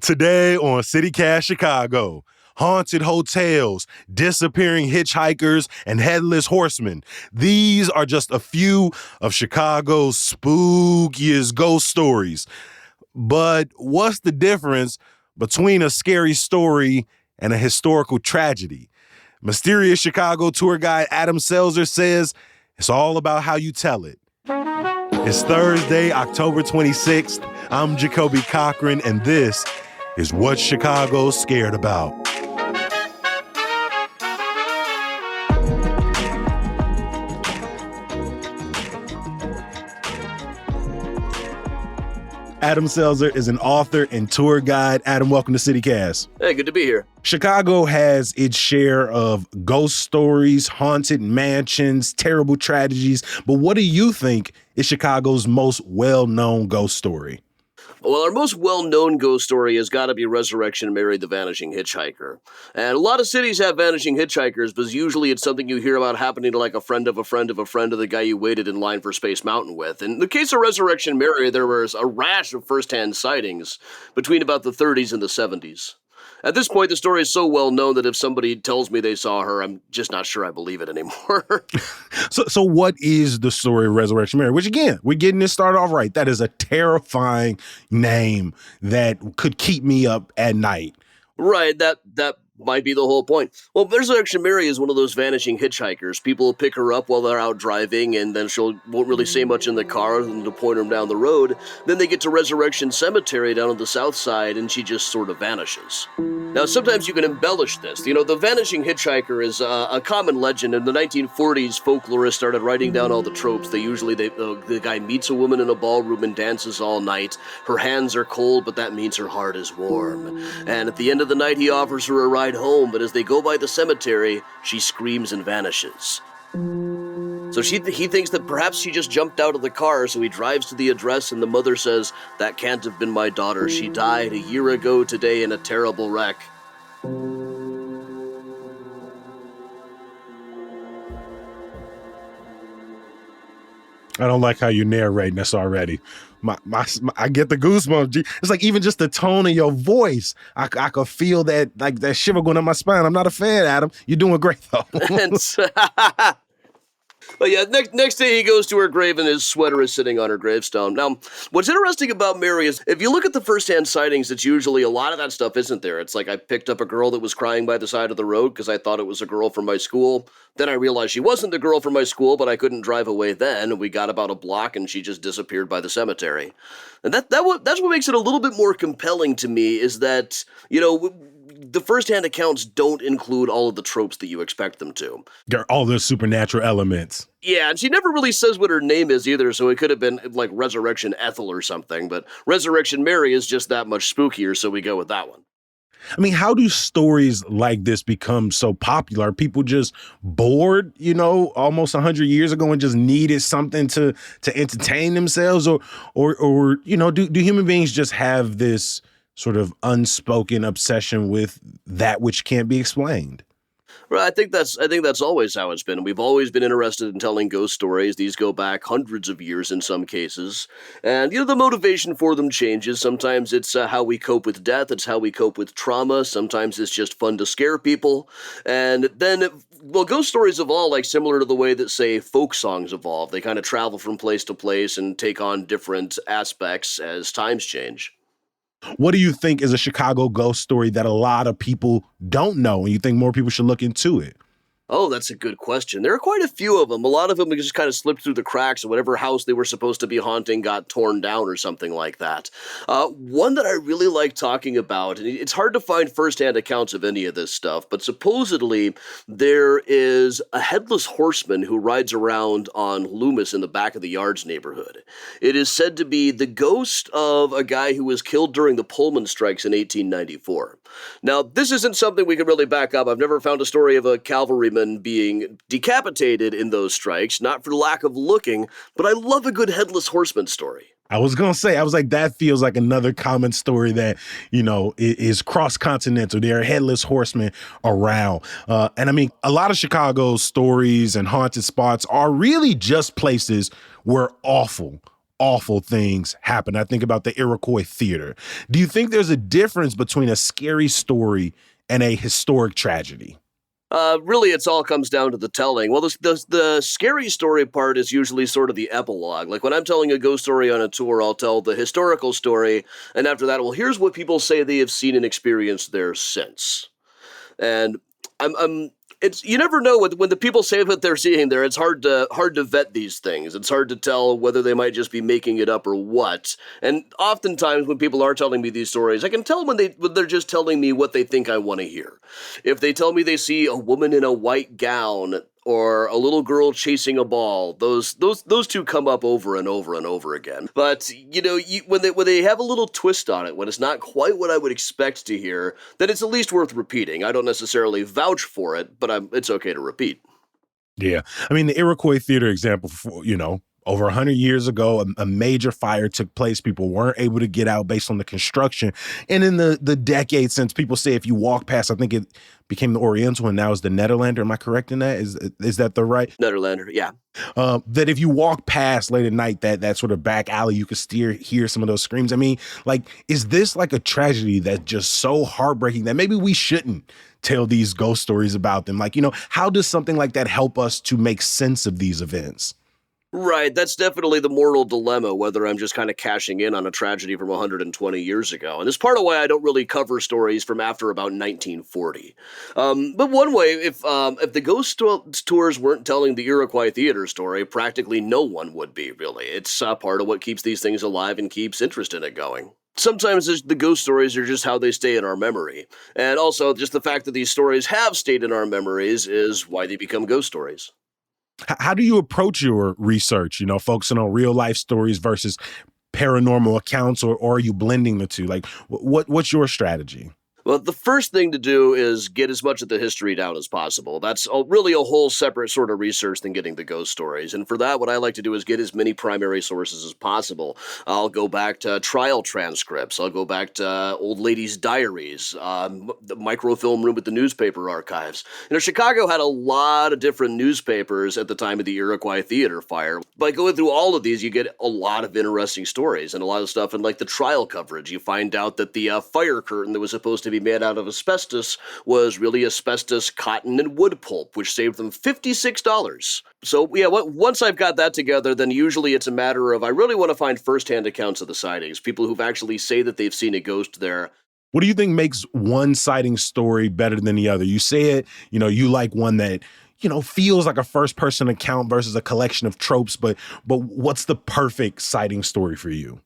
Today on CityCast Chicago, haunted hotels, disappearing hitchhikers, and headless horsemen. These are just a few of Chicago's spookiest ghost stories. But what's the difference between a scary story and a historical tragedy? Mysterious Chicago tour guide Adam Selzer says it's all about how you tell it. It's Thursday, October 26th. I'm Jacoby Cochran, and this is What Chicago's Scared About. Adam Selzer is an author and tour guide. Adam, welcome to CityCast. Hey, good to be here. Chicago has its share of ghost stories, haunted mansions, terrible tragedies. But what do you think is Chicago's most well-known ghost story? Well, our most well-known ghost story has got to be Resurrection Mary, the Vanishing Hitchhiker. And a lot of cities have vanishing hitchhikers, but usually it's something you hear about happening to like a friend of a friend of a friend of the guy you waited in line for Space Mountain with. In the case of Resurrection Mary, there was a rash of first-hand sightings between about the 30s and the 70s. At this point, the story is so well known that if somebody tells me they saw her, I'm just not sure I believe it anymore. So what is the story of Resurrection Mary? Which, again, we're getting this started off right. That is a terrifying name that could keep me up at night. Right, that might be the whole point. Well, Resurrection Mary is one of those vanishing hitchhikers. People will pick her up while they're out driving, and then won't really say much in the car other than to point them down the road. Then they get to Resurrection Cemetery down on the south side, and she just sort of vanishes. Now, sometimes you can embellish this. You know, the vanishing hitchhiker is a common legend. In the 1940s, folklorists started writing down all the tropes. The guy meets a woman in a ballroom and dances all night. Her hands are cold, but that means her heart is warm. And at the end of the night, he offers her a ride home, but as they go by the cemetery, she screams and vanishes. So he thinks that perhaps she just jumped out of the car, so he drives to the address, and the mother says, "That can't have been my daughter. She died a year ago today in a terrible wreck." I don't like how you're narrating this already. I get the goosebumps. It's like even just the tone of your voice. I could feel that, like that shiver going up my spine. I'm not a fan, Adam. You're doing great though. But yeah, next day he goes to her grave and his sweater is sitting on her gravestone. Now, what's interesting about Mary is if you look at the first-hand sightings, it's usually a lot of that stuff isn't there. It's like I picked up a girl that was crying by the side of the road because I thought it was a girl from my school. Then I realized she wasn't the girl from my school, but I couldn't drive away then. We got about a block and she just disappeared by the cemetery. And that's what makes it a little bit more compelling to me is that, you know, the first-hand accounts don't include all of the tropes that you expect them to. All the supernatural elements. Yeah, and she never really says what her name is either, so it could have been like Resurrection Ethel or something, but Resurrection Mary is just that much spookier, so we go with that one. I mean, how do stories like this become so popular? Are people just bored, you know, almost 100 years ago and just needed something to entertain themselves? Or you know, do human beings just have this sort of unspoken obsession with that which can't be explained? Well, I think that's always how it's been. We've always been interested in telling ghost stories. These go back hundreds of years in some cases. And, you know, the motivation for them changes. Sometimes it's how we cope with death. It's how we cope with trauma. Sometimes it's just fun to scare people. And then, well, ghost stories evolve like similar to the way that, say, folk songs evolve. They kind of travel from place to place and take on different aspects as times change. What do you think is a Chicago ghost story that a lot of people don't know and you think more people should look into it? Oh, that's a good question. There are quite a few of them. A lot of them just kind of slipped through the cracks, and whatever house they were supposed to be haunting got torn down or something like that. One that I really like talking about, and it's hard to find firsthand accounts of any of this stuff, but supposedly there is a headless horseman who rides around on Loomis in the back of the Yards neighborhood. It is said to be the ghost of a guy who was killed during the Pullman strikes in 1894. Now, this isn't something we can really back up. I've never found a story of a cavalryman being decapitated in those strikes, not for lack of looking, but I love a good headless horseman story. I was going to say, I was like, that feels like another common story that, you know, is cross-continental. There are headless horsemen around. And I mean, a lot of Chicago's stories and haunted spots are really just places where awful awful things happen. I think about the Iroquois Theater. Do you think there's a difference between a scary story and a historic tragedy? Really, it's all comes down to the telling. Well, the scary story part is usually sort of the epilogue. Like when I'm telling a ghost story on a tour, I'll tell the historical story, and after that, well, here's what people say they have seen and experienced there since. And I'm it's you never know when the people say what they're seeing there. It's hard to vet these things. It's hard to tell whether they might just be making it up or what. And oftentimes when people are telling me these stories, I can tell when they're just telling me what they think I want to hear. If they tell me they see a woman in a white gown or a little girl chasing a ball, those two come up over and over and over again. But when they have a little twist on it, when it's not quite what I would expect to hear, then it's at least worth repeating. I don't necessarily vouch for it, but it's okay to repeat. Yeah. I mean, the Iroquois Theater example, over 100 years ago, a major fire took place. People weren't able to get out based on the construction. And in the decades since, people say if you walk past, I think it became the Oriental and now is the Nederlander. Am I correct in that? Is that the right? Nederlander, yeah. That if you walk past late at night, that sort of back alley, you could hear some of those screams. I mean, like, is this like a tragedy that's just so heartbreaking that maybe we shouldn't tell these ghost stories about them? Like, how does something like that help us to make sense of these events? Right, that's definitely the moral dilemma, whether I'm just kind of cashing in on a tragedy from 120 years ago. And it's part of why I don't really cover stories from after about 1940. But one way, if the tours weren't telling the Iroquois Theater story, practically no one would be, really. It's part of what keeps these things alive and keeps interest in it going. Sometimes the ghost stories are just how they stay in our memory. And also, just the fact that these stories have stayed in our memories is why they become ghost stories. How do you approach your research, focusing on real life stories versus paranormal accounts, or are you blending the two? Like, what's your strategy? Well, the first thing to do is get as much of the history down as possible. That's really a whole separate sort of research than getting the ghost stories. And for that, what I like to do is get as many primary sources as possible. I'll go back to trial transcripts. I'll go back to old ladies' diaries, the microfilm room at the newspaper archives. Chicago had a lot of different newspapers at the time of the Iroquois Theater fire. By going through all of these, you get a lot of interesting stories and a lot of stuff in like the trial coverage. You find out that the fire curtain that was supposed to be made out of asbestos was really asbestos, cotton, and wood pulp, which saved them $56. So, yeah, once I've got that together, then usually it's a matter of I really want to find firsthand accounts of the sightings, people who've actually say that they've seen a ghost there. What do you think makes one sighting story better than the other? You say it, you like one that feels like a first person account versus a collection of tropes, but what's the perfect sighting story for you?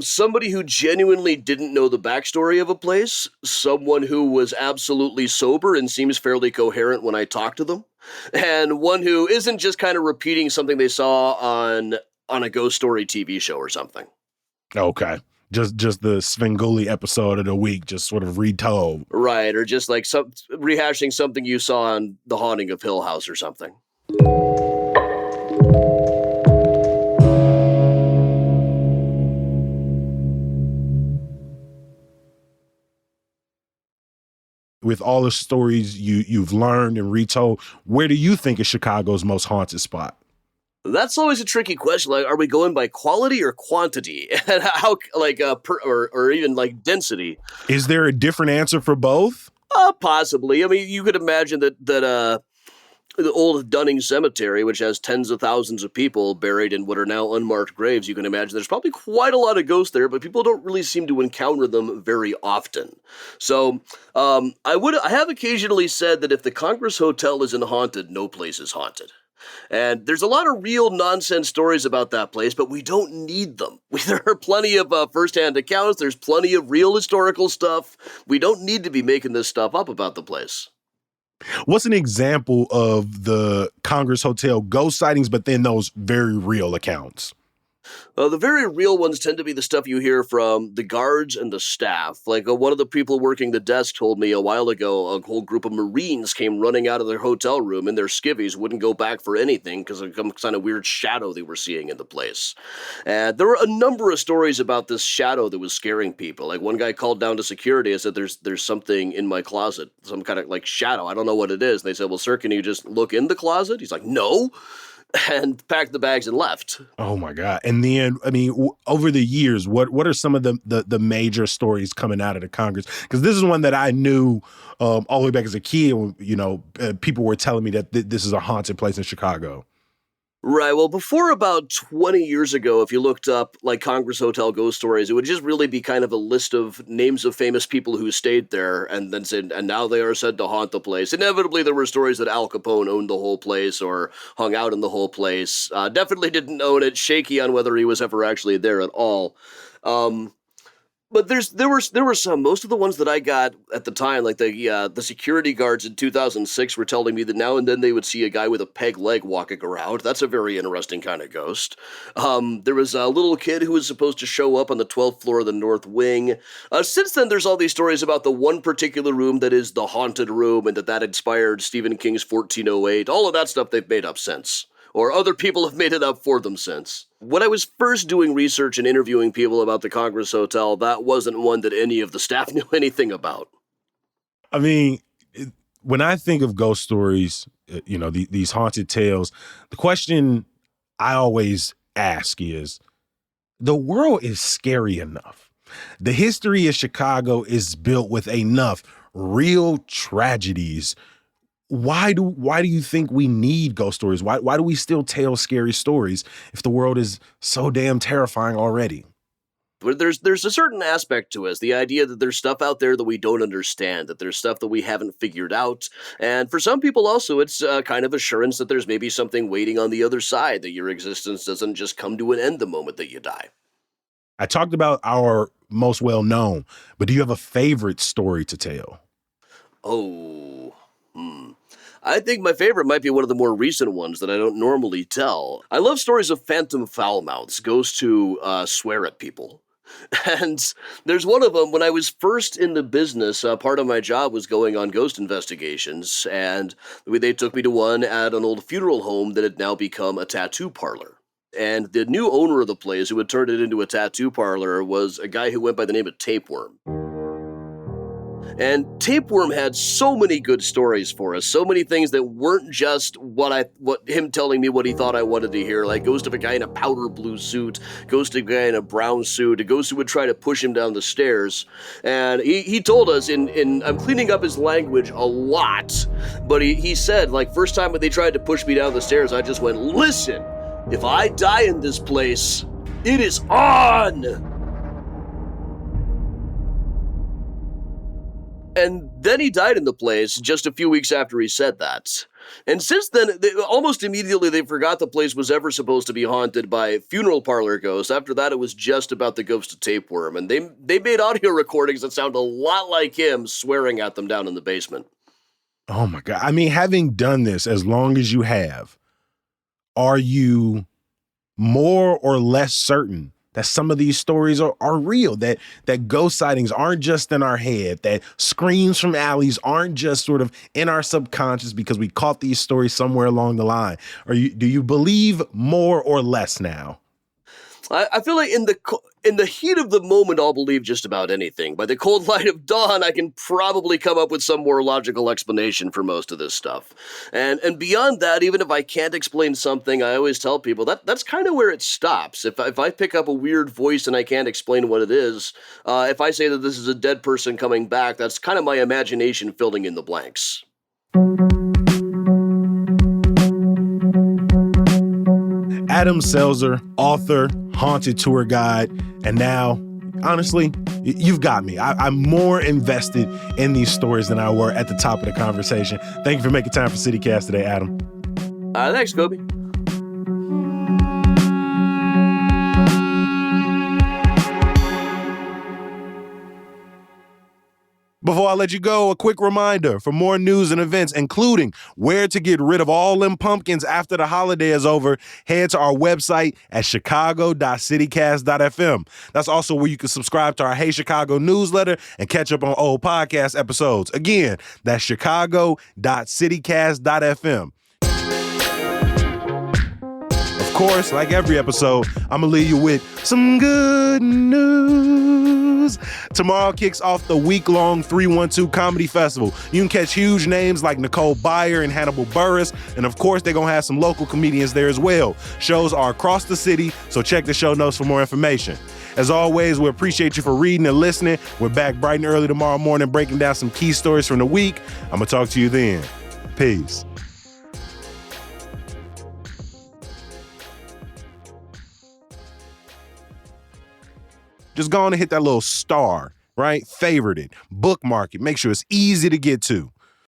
Somebody who genuinely didn't know the backstory of a place, someone who was absolutely sober and seems fairly coherent when I talk to them, and one who isn't just kind of repeating something they saw on a ghost story TV show or something. Okay. Just the Svengoolie episode of the week, just sort of retold. Right, or just like rehashing something you saw on The Haunting of Hill House or something. With all the stories you've learned and retold, where do you think is Chicago's most haunted spot? That's always a tricky question. Like, are we going by quality or quantity, and how or even like density? Is there a different answer for both? Possibly. I mean, you could imagine that the old Dunning Cemetery, which has tens of thousands of people buried in what are now unmarked graves, you can imagine there's probably quite a lot of ghosts there, but people don't really seem to encounter them very often. So I have occasionally said that if the Congress Hotel isn't haunted, no place is haunted. And there's a lot of real nonsense stories about that place, but we don't need them. There are plenty of firsthand accounts. There's plenty of real historical stuff. We don't need to be making this stuff up about the place. What's an example of the Congress Hotel ghost sightings, but then those very real accounts? The very real ones tend to be the stuff you hear from the guards and the staff. Like one of the people working the desk told me a while ago, a whole group of Marines came running out of their hotel room in their skivvies, wouldn't go back for anything because of some kind of weird shadow they were seeing in the place. And there were a number of stories about this shadow that was scaring people. Like one guy called down to security and said, there's something in my closet, some kind of like shadow. I don't know what it is. And they said, well, sir, can you just look in the closet? He's like, no. and packed the bags and left. Oh my God. And then, I mean, over the years, what are some of the major stories coming out of the Congress? Because this is one that I knew all the way back as a kid. People were telling me that this is a haunted place in Chicago. Right. Well, before about 20 years ago, if you looked up like Congress Hotel ghost stories, it would just really be kind of a list of names of famous people who stayed there and then said, and now they are said to haunt the place. Inevitably, there were stories that Al Capone owned the whole place or hung out in the whole place. Definitely didn't own it. Shaky on whether he was ever actually there at all. But there were some. Most of the ones that I got at the time, like the security guards in 2006, were telling me that now and then they would see a guy with a peg leg walking around. That's a very interesting kind of ghost. There was a little kid who was supposed to show up on the 12th floor of the North Wing. Since then, there's all these stories about the one particular room that is the haunted room, and that inspired Stephen King's 1408. All of that stuff they've made up since. Or other people have made it up for them since. When I was first doing research and interviewing people about the Congress Hotel, that wasn't one that any of the staff knew anything about. I mean, when I think of ghost stories, these haunted tales, the question I always ask is, the world is scary enough. The history of Chicago is built with enough real tragedies. Why do you think we need ghost stories? Why do we still tell scary stories if the world is so damn terrifying already? There's a certain aspect to us, the idea that there's stuff out there that we don't understand, that there's stuff that we haven't figured out. And for some people also, it's kind of assurance that there's maybe something waiting on the other side, that your existence doesn't just come to an end the moment that you die. I talked about our most well-known, but do you have a favorite story to tell? I think my favorite might be one of the more recent ones that I don't normally tell. I love stories of phantom foul-mouths, ghosts who swear at people. And there's one of them, when I was first in the business, part of my job was going on ghost investigations, and they took me to one at an old funeral home that had now become a tattoo parlor. And the new owner of the place, who had turned it into a tattoo parlor, was a guy who went by the name of Tapeworm. And Tapeworm had so many good stories for us, so many things that weren't just what him telling me what he thought I wanted to hear, like ghost of a guy in a powder blue suit, ghost of a guy in a brown suit, a ghost who would try to push him down the stairs. And he told us in I'm cleaning up his language a lot, but he said, like, first time when they tried to push me down the stairs, I just went, listen, if I die in this place, it is on! And then he died in the place just a few weeks after he said that. And since then, almost immediately they forgot the place was ever supposed to be haunted by funeral parlor ghosts. After that, it was just about the ghost of Tapeworm. And they made audio recordings that sound a lot like him swearing at them down in the basement. Oh my God. I mean, having done this as long as you have, are you more or less certain that some of these stories are real, that ghost sightings aren't just in our head, that screams from alleys aren't just sort of in our subconscious because we caught these stories somewhere along the line? Do you believe more or less now? I feel like in the heat of the moment, I'll believe just about anything. By the cold light of dawn, I can probably come up with some more logical explanation for most of this stuff. And beyond that, even if I can't explain something, I always tell people that's kind of where it stops. If I pick up a weird voice and I can't explain what it is, if I say that this is a dead person coming back, that's kind of my imagination filling in the blanks. Adam Selzer, author, haunted tour guide, and now, honestly, you've got me. I'm more invested in these stories than I were at the top of the conversation. Thank you for making time for CityCast today, Adam. Thanks, Kobe. Before I let you go, a quick reminder for more news and events, including where to get rid of all them pumpkins after the holiday is over, head to our website at chicago.citycast.fm. That's also where you can subscribe to our Hey Chicago newsletter and catch up on old podcast episodes. Again, that's chicago.citycast.fm. Of course, like every episode, I'm going to leave you with some good news. Tomorrow kicks off the week-long 312 Comedy Festival. You can catch huge names like Nicole Byer and Hannibal Buress, And of course, they're going to have some local comedians there as well. Shows are across the city, so check the show notes for more information. As always, we appreciate you for reading and listening. We're back bright and early tomorrow morning breaking down some key stories from the week. I'm going to talk to you then. Peace. Just go on and hit that little star, right? Favorite it, bookmark it, make sure it's easy to get to.